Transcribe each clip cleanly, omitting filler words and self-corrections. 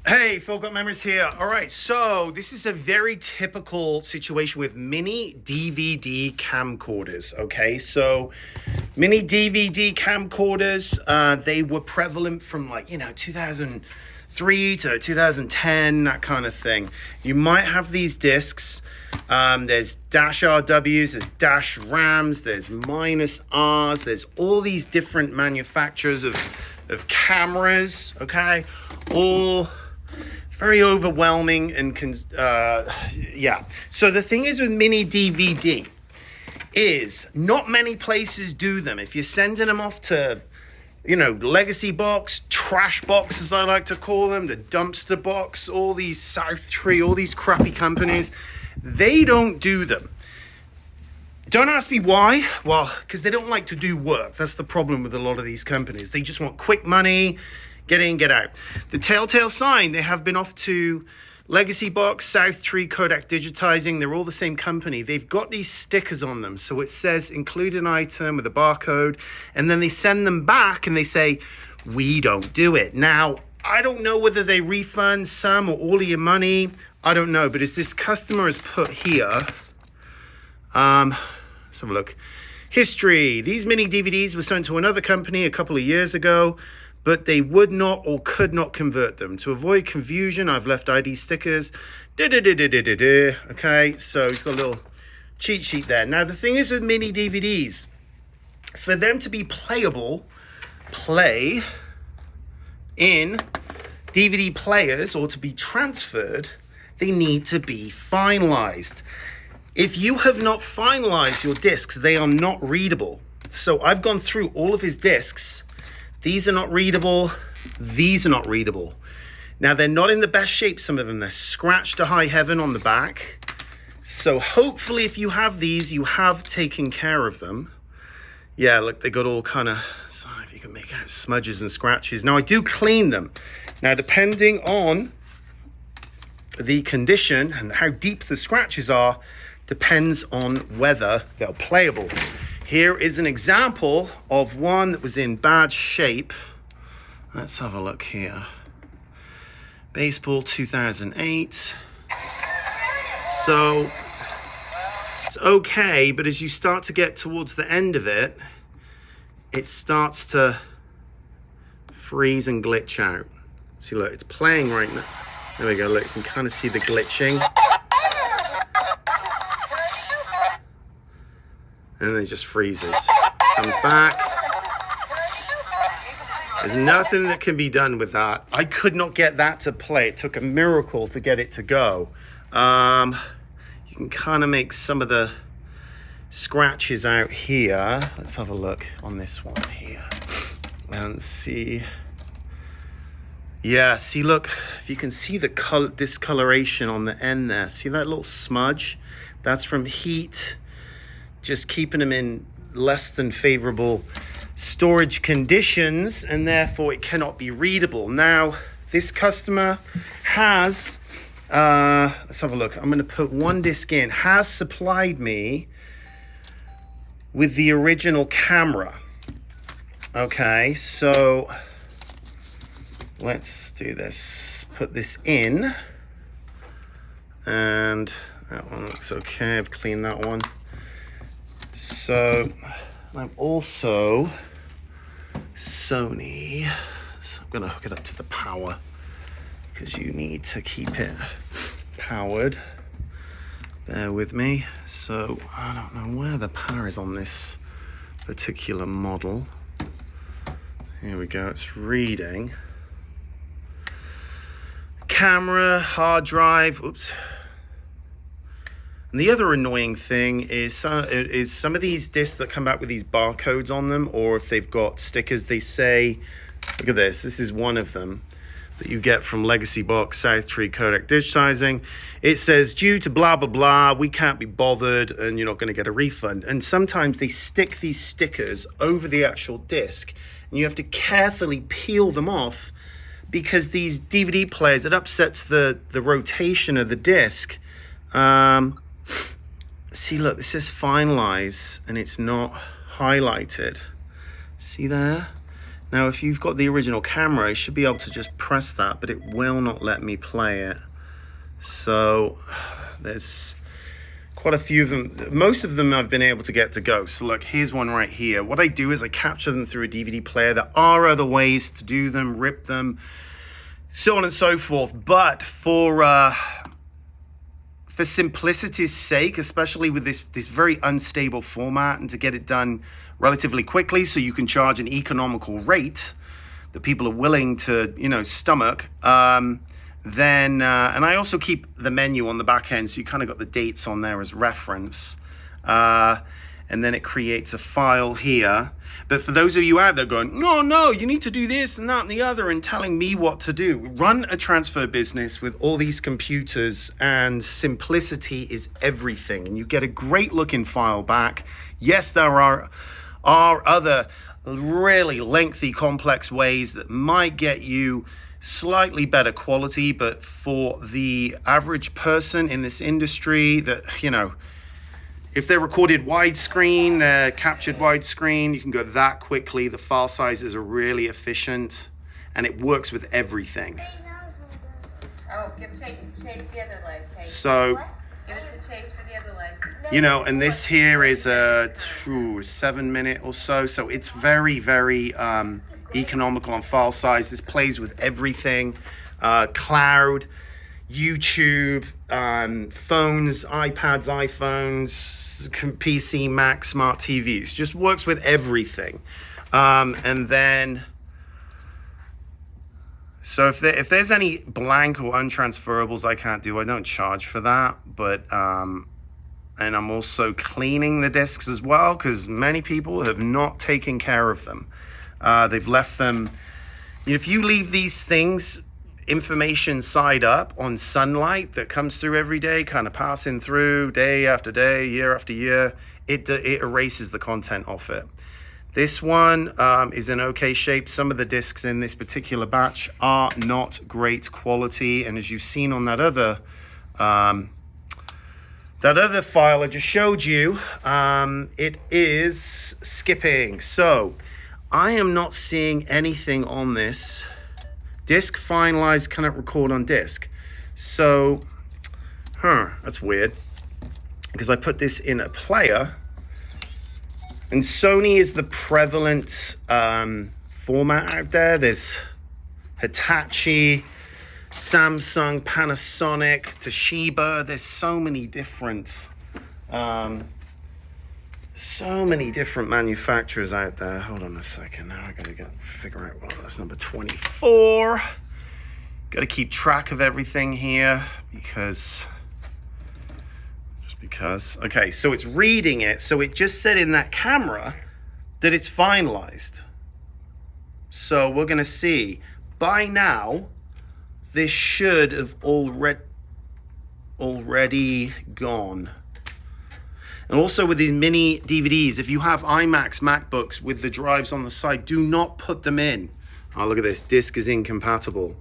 Hey, Phil, Got Memories here. All right, so this is a very typical situation with mini DVD camcorders, okay? So mini DVD camcorders, they were prevalent from 2003 to 2010, that kind of thing. You might have these discs. There's dash RWs, there's dash RAMs, there's minus Rs, there's all these different manufacturers of cameras, okay? All very overwhelming and yeah. So the thing is with mini DVD is not many places do them. If you're sending them off to, legacy box, trash box, as I like to call them, the dumpster box, all these South Tree, all these crappy companies, they don't do them. Don't ask me why. Well, because they don't like to do work. That's the problem with a lot of these companies. They just want quick money. Get in, get out. The telltale sign, they have been off to Legacy Box, South Tree, Kodak Digitizing. They're all the same company. They've got these stickers on them. So it says include an item with a barcode. And then they send them back and they say, we don't do it. Now, I don't know whether they refund some or all of your money. I don't know. But as this customer has put here, let's have a look. History. These mini DVDs were sent to another company a couple of years ago, but they would not or could not convert them. To avoid confusion, I've left ID stickers. Okay, so he's got a little cheat sheet there. Now, the thing is with mini DVDs, for them to be playable, play in DVD players or to be transferred, they need to be finalized. If you have not finalized your discs, they are not readable. So I've gone through all of his discs. These are not readable. These are not readable. Now, they're not in the best shape, some of them. They're scratched to high heaven on the back. So hopefully if you have these, you have taken care of them. Yeah, look, they got all kind of, sorry if you can make out smudges and scratches. Now, I do clean them. Now, depending on the condition and how deep the scratches are, depends on whether they're playable. Here is an example of one that was in bad shape. Let's have a look here. Baseball 2008. So it's okay, but as you start to get towards the end of it, it starts to freeze and glitch out. See, look, it's playing right now. There we go, look, you can kind of see the glitching. And then it just freezes. Comes back. There's nothing that can be done with that. I could not get that to play. It took a miracle to get it to go. You can kind of make some of the scratches out here. Let's have a look on this one here. And see. Yeah, see, look, if you can see the discoloration on the end there. See that little smudge? That's from heat. Just keeping them in less than favorable storage conditions, and therefore it cannot be readable. Now, this customer has, let's have a look. I'm going to put one disc in, has supplied me with the original camera. Okay, so let's do this. Put this in, and that one looks okay. I've cleaned that one. So I'm also Sony, so I'm going to hook it up to the power because you need to keep it powered. Bear with me. So I don't know where the power is on this particular model. Here we go, it's reading. Camera, hard drive, oops. And the other annoying thing is some of these discs that come back with these barcodes on them, or if they've got stickers, they say, look at this. This is one of them that you get from Legacy Box, South Tree, Kodak Digitizing. It says, due to blah, blah, blah, we can't be bothered and you're not going to get a refund. And sometimes they stick these stickers over the actual disc and you have to carefully peel them off because these DVD players, it upsets the rotation of the disc. See, look, this says finalize and it's not highlighted. See there? Now, if you've got the original camera, you should be able to just press that, but it will not let me play it. So there's quite a few of them. Most of them I've been able to get to go. So look, here's one right here. What I do is I capture them through a DVD player. There are other ways to do them, rip them, so on and so forth. But for simplicity's sake, especially with this very unstable format, and to get it done relatively quickly so you can charge an economical rate that people are willing to, stomach, then and I also keep the menu on the back end, so you kind of got the dates on there as reference, and then it creates a file here. But for those of you out there going, no, you need to do this and that and the other, and telling me what to do, run a transfer business with all these computers, and simplicity is everything, and you get a great looking file back. Yes, there are other really lengthy, complex ways that might get you slightly better quality, but for the average person in this industry, that, if they're recorded widescreen, they're captured widescreen, you can go that quickly. The file sizes are really efficient, and it works with everything. Oh, give Chase the other leg. Chase. So, give it to Chase for the other leg. And this here is a 7 minute or so. So it's very, very economical on file size. This plays with everything. Cloud, YouTube, phones, iPads, iPhones, PC, Mac, smart TVs. Just works with everything. And then, so if there's any blank or untransferables I can't do, I don't charge for that. But and I'm also cleaning the discs as well, because many people have not taken care of them. They've left them. If you leave these things, information side up on sunlight that comes through every day, kind of passing through day after day, year after year, it erases the content off it. This one is in okay shape. Some of the discs in this particular batch are not great quality, and as you've seen on that other file I just showed you, it is skipping. So I am not seeing anything on this. Disk finalized, cannot record on disk. So, that's weird, because I put this in a player, and Sony is the prevalent format out there. There's Hitachi, Samsung, Panasonic, Toshiba. There's so many different manufacturers out there. Hold on a second. Now I gotta figure out what that's number 24. Got to keep track of everything here because. Okay, so it's reading it. So it just said in that camera that it's finalized. So we're gonna see. By now, this should have already gone. And also with these mini DVDs, if you have iMacs, MacBooks with the drives on the side, do not put them in. Oh, look at this, disk is incompatible.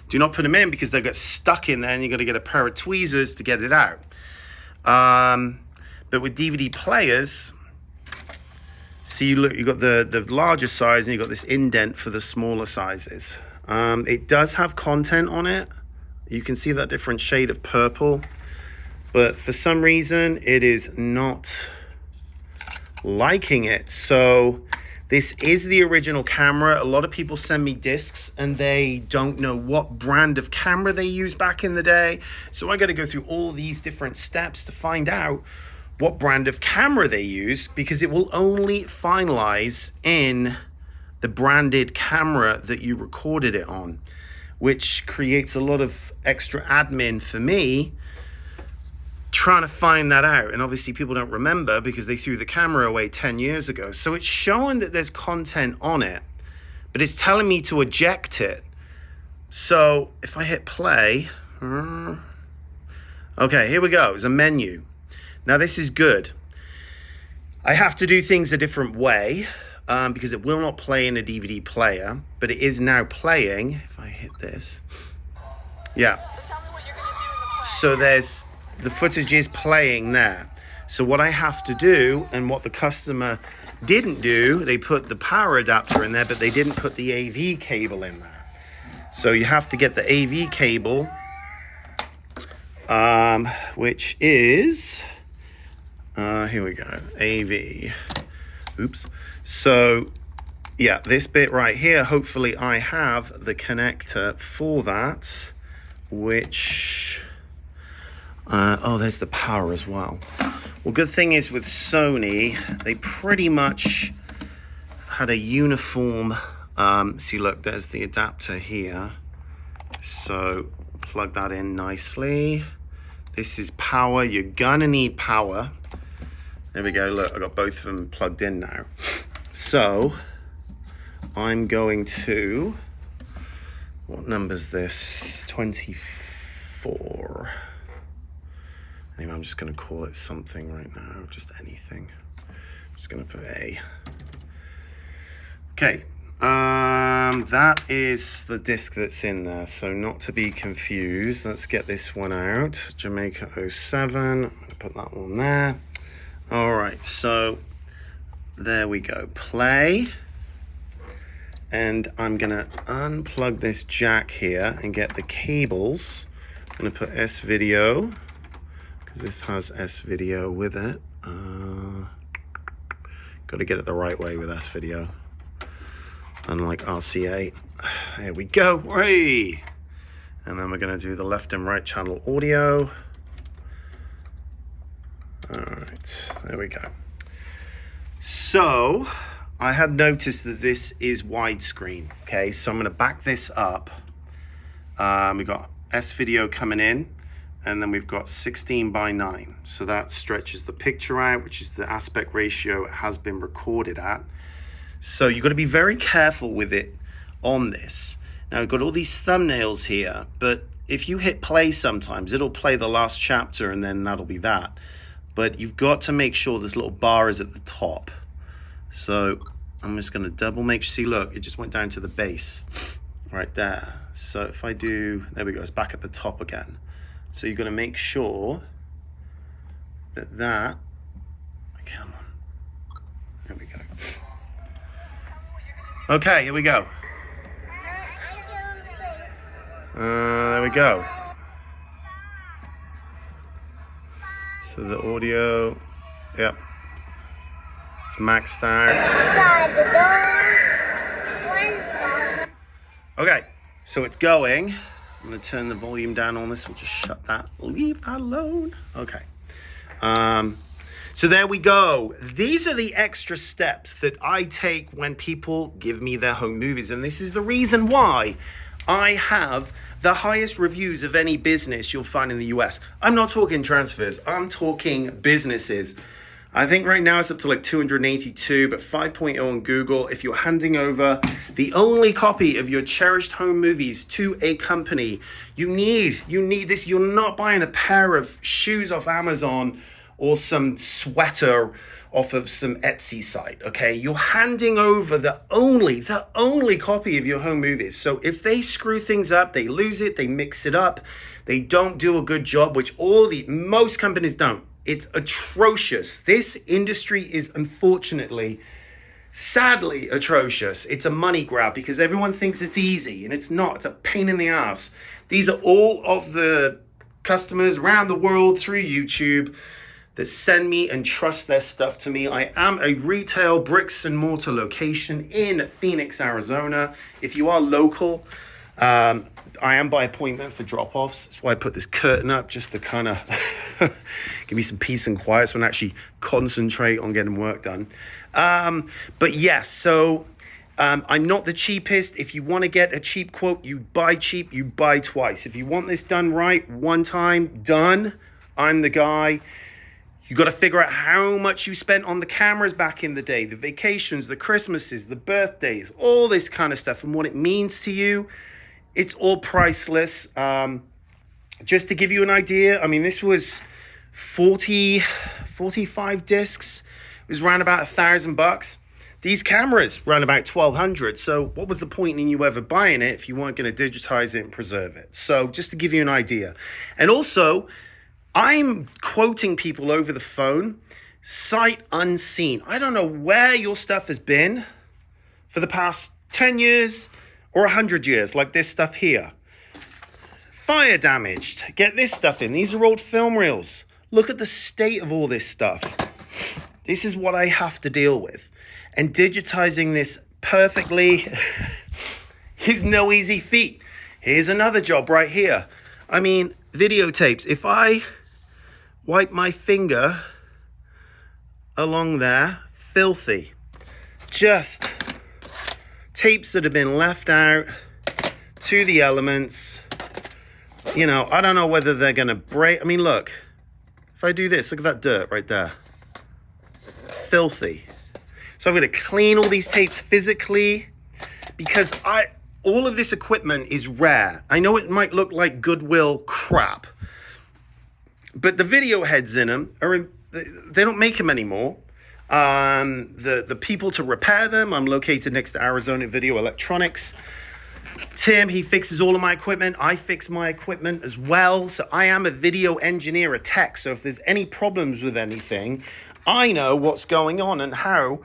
Do not put them in, because they'll get stuck in there and you've got to get a pair of tweezers to get it out. But with DVD players, see, you've got the larger size and you've got this indent for the smaller sizes. It does have content on it. You can see that different shade of purple, but for some reason it is not liking it. So this is the original camera. A lot of people send me discs and they don't know what brand of camera they used back in the day. So I got to go through all these different steps to find out what brand of camera they use, because it will only finalize in the branded camera that you recorded it on, which creates a lot of extra admin for me trying to find that out. And obviously people don't remember because they threw the camera away 10 years ago. So it's showing that there's content on it, but it's telling me to eject it. So if I hit play, okay, here we go. There's a menu. Now this is good. I have to do things a different way because it will not play in a DVD player, but it is now playing. If I hit this, yeah. So tell me what you're gonna do in the play. So there's the footage is playing there. So what I have to do, and what the customer didn't do, they put the power adapter in there, but they didn't put the AV cable in there. So you have to get the AV cable, which is, here we go, AV. Oops. So yeah, this bit right here, hopefully I have the connector for that, which, oh, there's the power as well. Well, good thing is with Sony, they pretty much had a uniform, see, look, there's the adapter here. So plug that in nicely. This is power. You're gonna need power. There we go. Look, I got both of them plugged in now. So I'm going to, what number's this? 24. Anyway, I'm just going to call it something right now, just anything. I'm just going to put A. Okay, that is the disc that's in there, so not to be confused. Let's get this one out. Jamaica 07, I'm going to put that one there. All right, so there we go. Play. And I'm going to unplug this jack here and get the cables. I'm going to put S-Video, because this has S-Video with it. Got to get it the right way with S-Video, unlike RCA. There we go. Hey! And then we're going to do the left and right channel audio. All right, there we go. So I had noticed that this is widescreen. Okay, so I'm going to back this up. We've got S-Video coming in, and then we've got 16:9. So that stretches the picture out, which is the aspect ratio it has been recorded at. So you've got to be very careful with it on this. Now, I've got all these thumbnails here, but if you hit play sometimes, it'll play the last chapter and then that'll be that. But you've got to make sure this little bar is at the top. So I'm just going to double make sure. See, look, it just went down to the base right there. So if I do, there we go, it's back at the top again. So you're going to make sure that, come on, there we go. Okay, here we go. There we go. So the audio, yep, it's maxed out. Okay, so it's going. I'm going to turn the volume down on this. We'll just shut that, leave that alone. Okay. So there we go. These are the extra steps that I take when people give me their home movies. And this is the reason why I have the highest reviews of any business you'll find in the US. I'm not talking transfers. I'm talking businesses. I think right now it's up to like 282, but 5.0 on Google. If you're handing over the only copy of your cherished home movies to a company, you need this. You're not buying a pair of shoes off Amazon or some sweater off of some Etsy site, okay? You're handing over the only copy of your home movies. So if they screw things up, they lose it, they mix it up, they don't do a good job, which most companies don't. It's atrocious. This industry is unfortunately, sadly atrocious. It's a money grab because everyone thinks it's easy, and it's not. It's a pain in the ass. These are all of the customers around the world through YouTube that send me and trust their stuff to me. I am a retail bricks and mortar location in Phoenix, Arizona. If you are local, I am by appointment for drop-offs. That's why I put this curtain up, just to kind of give me some peace and quiet so I can actually concentrate on getting work done. But yes, so I'm not the cheapest. If you want to get a cheap quote, you buy cheap, you buy twice. If you want this done right, one time, done, I'm the guy. You got to figure out how much you spent on the cameras back in the day, the vacations, the Christmases, the birthdays, all this kind of stuff, and what it means to you. It's all priceless. Just to give you an idea, I mean, this was 45 discs. It was around about $1,000. These cameras ran about $1,200. So what was the point in you ever buying it if you weren't going to digitize it and preserve it? So just to give you an idea. And also, I'm quoting people over the phone sight unseen. I don't know where your stuff has been for the past 10 years or 100 years, like this stuff here. Fire damaged. Get this stuff in. These are old film reels. Look at the state of all this stuff. This is what I have to deal with. And digitizing this perfectly is no easy feat. Here's another job right here. I mean, videotapes. If I wipe my finger along there, filthy. Just tapes that have been left out to the elements. You know, I don't know whether they're going to break. I mean, look. If I do this, look at that dirt right there. Filthy. So I'm going to clean all these tapes physically because all of this equipment is rare. I know it might look like Goodwill crap, but the video heads in them they don't make them anymore. The people to repair them, I'm located next to Arizona Video Electronics. Tim, he fixes all of my equipment. I fix my equipment as well. So I am a video engineer, a tech. So if there's any problems with anything, I know what's going on and how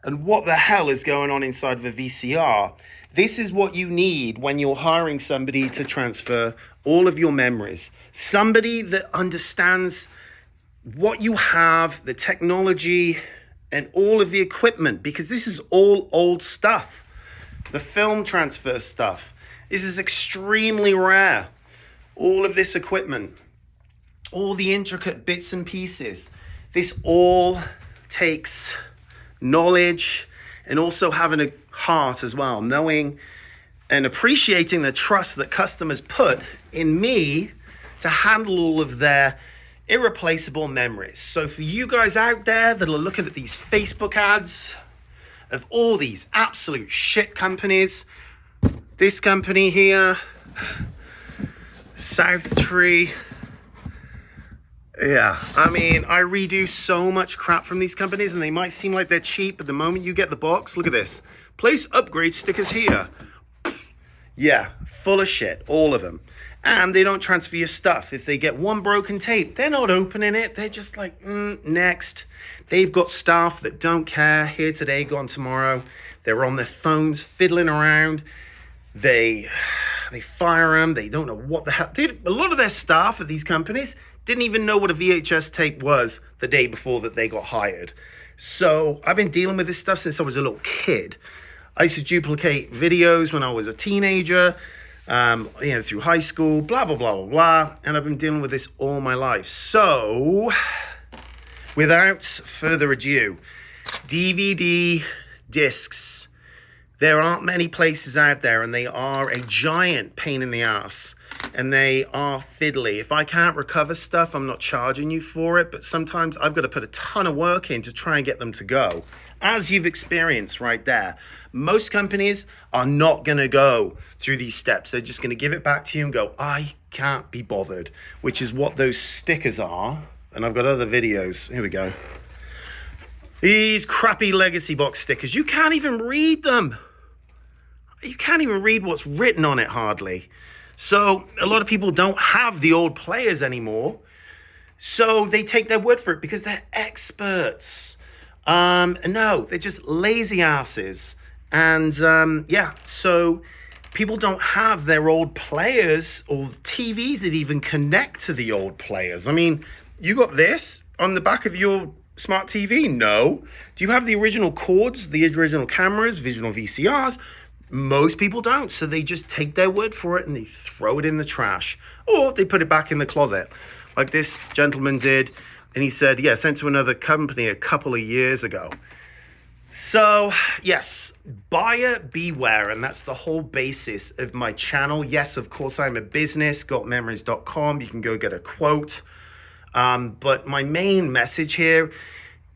and what the hell is going on inside of a VCR. This is what you need when you're hiring somebody to transfer all of your memories. Somebody that understands what you have, the technology, and all of the equipment, because this is all old stuff. The film transfer stuff. This is extremely rare. All of this equipment, all the intricate bits and pieces. This all takes knowledge and also having a heart as well, knowing and appreciating the trust that customers put in me to handle all of their irreplaceable memories. So for you guys out there that are looking at these Facebook ads of all these absolute shit companies, this company here, South Tree, yeah, I mean, I redo so much crap from these companies and they might seem like they're cheap, but the moment you get the box, look at this. Place upgrade stickers here. Yeah, full of shit, all of them. And they don't transfer your stuff. If they get one broken tape, they're not opening it. They're just like, next. They've got staff that don't care. Here today, gone tomorrow. They're on their phones, fiddling around. They fire them. They don't know what the hell. A lot of their staff at these companies didn't even know what a VHS tape was the day before that they got hired. So I've been dealing with this stuff since I was a little kid. I used to duplicate videos when I was a teenager, through high school, blah, blah, blah, blah, blah. And I've been dealing with this all my life. So without further ado, DVD discs. There aren't many places out there, and they are a giant pain in the ass, and they are fiddly. If I can't recover stuff, I'm not charging you for it, but sometimes I've got to put a ton of work in to try and get them to go. As you've experienced right there, most companies are not going to go through these steps. They're just going to give it back to you and go, I can't be bothered, which is what those stickers are. And I've got other videos. Here we go. These crappy legacy box stickers, you can't even read them. You can't even read what's written on it hardly. So a lot of people don't have the old players anymore. So they take their word for it because they're experts. No, they're just lazy asses. And so people don't have their old players or TVs that even connect to the old players. I mean, you got this on the back of your smart TV? No. Do you have the original cords, the original cameras, original VCRs? Most people don't, so they just take their word for it and they throw it in the trash. Or they put it back in the closet, like this gentleman did. And he said, yeah, sent to another company a couple of years ago. So, yes, buyer beware, and that's the whole basis of my channel. Yes, of course, I'm a business, gotmemories.com. You can go get a quote. But my main message here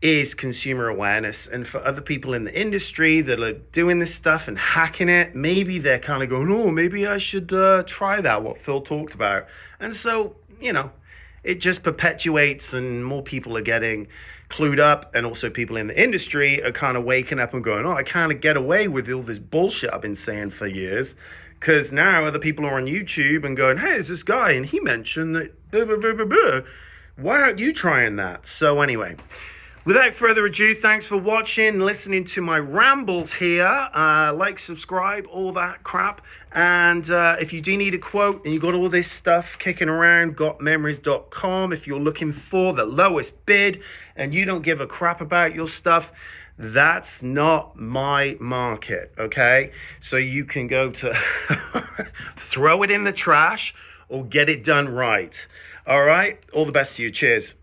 is consumer awareness. And for other people in the industry that are doing this stuff and hacking it, maybe they're kind of going, oh, maybe I should try that, what Phil talked about. And so, it just perpetuates and more people are getting clued up, and also people in the industry are kind of waking up and going, oh, I can't get away with all this bullshit I've been saying for years, because now other people are on YouTube and going, hey, there's this guy and he mentioned that blah, blah, blah, blah, blah. Why aren't you trying that? So anyway, Without further ado, thanks for watching, listening to my rambles here. Like, subscribe, all that crap. And if you do need a quote and you got all this stuff kicking around, gotmemories.com. If you're looking for the lowest bid and you don't give a crap about your stuff, that's not my market, okay? So you can go to throw it in the trash or get it done right. All right? All the best to you. Cheers.